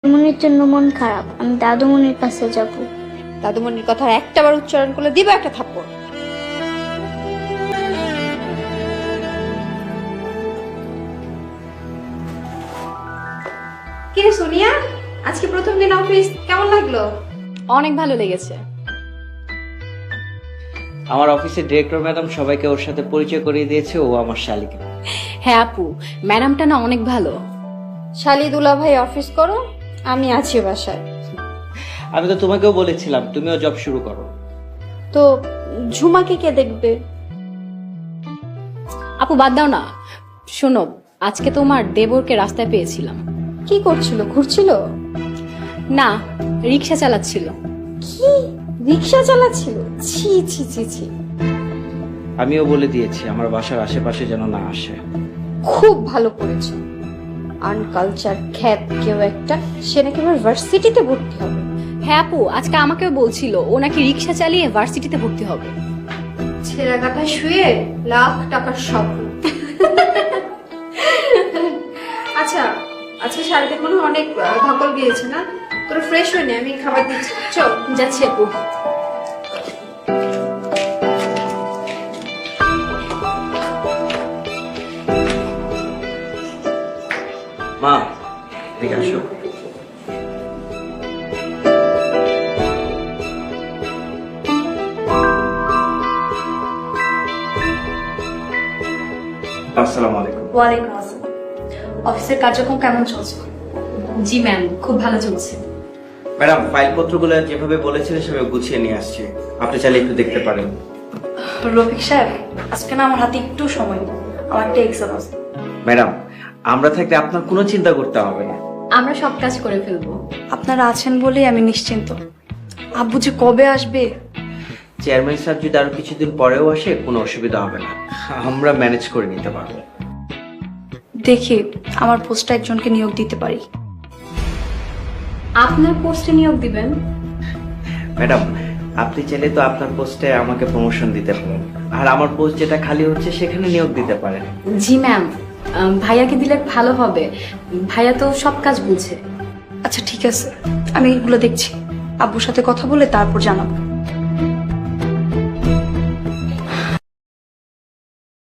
দাদুমণির জন্য মন খারাপ, আমি দাদুমণির কাছে যাব। দাদুমণির কথা একটা বার উচ্চারণ করলে দিবে একটা থাপ্পড়। কি রে সোনিয়া, আজকে প্রথম দিন অফিস, কেমন লাগলো? অনেক ভালো লেগেছে। আমার অফিসের ডিরেক্টর ম্যাডাম সবাইকে ওর সাথে পরিচয় করিয়ে দিয়েছে, ও আমার শালিকা। হ্যাঁ আপু, ম্যাডামটা না অনেক ভালো। শালি দুলা ভাই অফিস করো, আমি আছি বাসায়। আমি তো তোমাকেও বলেছিলাম তুমিও জব শুরু করো। তো ঝুমাকে কে দেখবে? আপু বাদ দাও না, শোনো আজকে তোমার দেবরকে রাস্তায় পেয়েছিলাম। কি করছিল, ঘুরছিল? না, রিক্সা চালাচ্ছিল। কি রিক্সা চালাচ্ছিল? ছি ছি ছি ছি। আমিও বলে দিয়েছি আমার বাসার আশেপাশে যেন না আসে। খুব ভালো করেছো। আনকালচার খ্যাত কেউ একটা, সে নাকি এবার ভার্সিটিতে ভর্তি হবে। হ্যাঁ আপু, আজকে আমাকেও বলছিল ও নাকি রিক্সা চালিয়ে ভার্সিটিতে ভর্তি হবে। ছেঁড়া কাঁথায় শুয়ে লাখ টাকার স্বপ্ন। আচ্ছা আজকে শাড়িতে মনে হয় অনেক ধকল গিয়েছে না? তোরা ফ্রেশ হয়ে নে, আমি খাবার দিচ্ছি। চল যাচ্ছি আপু। মা এদিকে আসো। আসসালামু আলাইকুম। ওয়ালাইকুম আসসালাম। অফিসের কার্যক্রম কেমন চলছে? জি ম্যাম, খুব ভালো চলছে। ম্যাডাম ফাইলপত্রগুলো যেভাবে বলেছিলেন সেভাবে গুছিয়ে নিয়ে আসছে, আপনি চাইলে একটু দেখতে পারেন। রফিক সাহেব, আজকে না আমার হাতে একটু সময় নেই, আমার একটা এক্সাম আছে। ম্যাডাম আমরা থাকলে আপনার কোনো চিন্তা করতে হবে না। আমরা সব কাজ করে ফেলবো। আপনারা আছেন বলেই আমি নিশ্চিন্ত। আব্বু যে কবে আসবে? চেয়ারম্যান স্যার যদি আরো কিছুদিন পরেও আসে কোনো অসুবিধা হবে না, আমরা ম্যানেজ করে নিতে পারবো। দেখি আমার পোস্টে একজনকে নিয়োগ দিতে পারি। আপনার পোস্টে নিয়োগ দিবেন? ম্যাডাম আপনি চাইলে তো আপনার পোস্টে আমাকে প্রমোশন দিতে পারেন, আর আমার পোস্ট যেটা খালি হচ্ছে সেখানে নিয়োগ দিতে পারেন। জি ম্যাম, ভাইয়াকে দিলে ভালো হবে, ভাইয়া তো সব কাজ বুঝে। আচ্ছা ঠিক আছে, আমি এগুলো দেখছি, আব্বুর সাথে কথা বলে তারপর জানাবো।